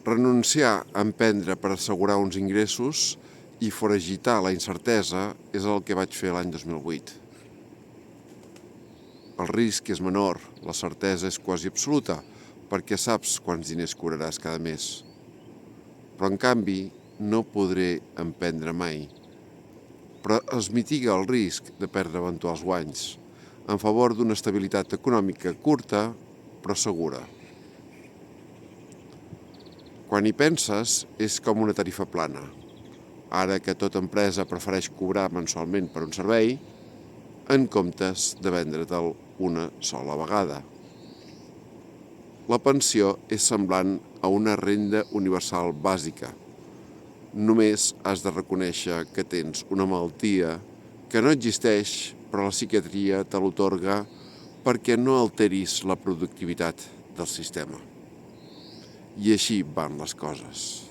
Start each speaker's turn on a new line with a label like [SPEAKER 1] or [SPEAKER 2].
[SPEAKER 1] Renunciar a emprendre per assegurar uns ingressos i foragitar la incertesa és el que vaig fer l'any 2008. El risc és menor, la certesa és quasi absoluta, perquè saps quants diners cobraràs cada mes. Però, en canvi, no podré emprendre mai. Però es mitiga el risc de perdre eventuals guanys, en favor d'una estabilitat econòmica curta, però segura. Quan hi penses, és com una tarifa plana. Ara que tota empresa prefereix cobrar mensualment per un servei, en comptes de vendre'l una sola vegada. La pensió és semblant a una renda universal bàsica. Només has de reconèixer que tens una malaltia que no existeix, però la psiquiatria te l'otorga perquè no alteris la productivitat del sistema. I així van les coses.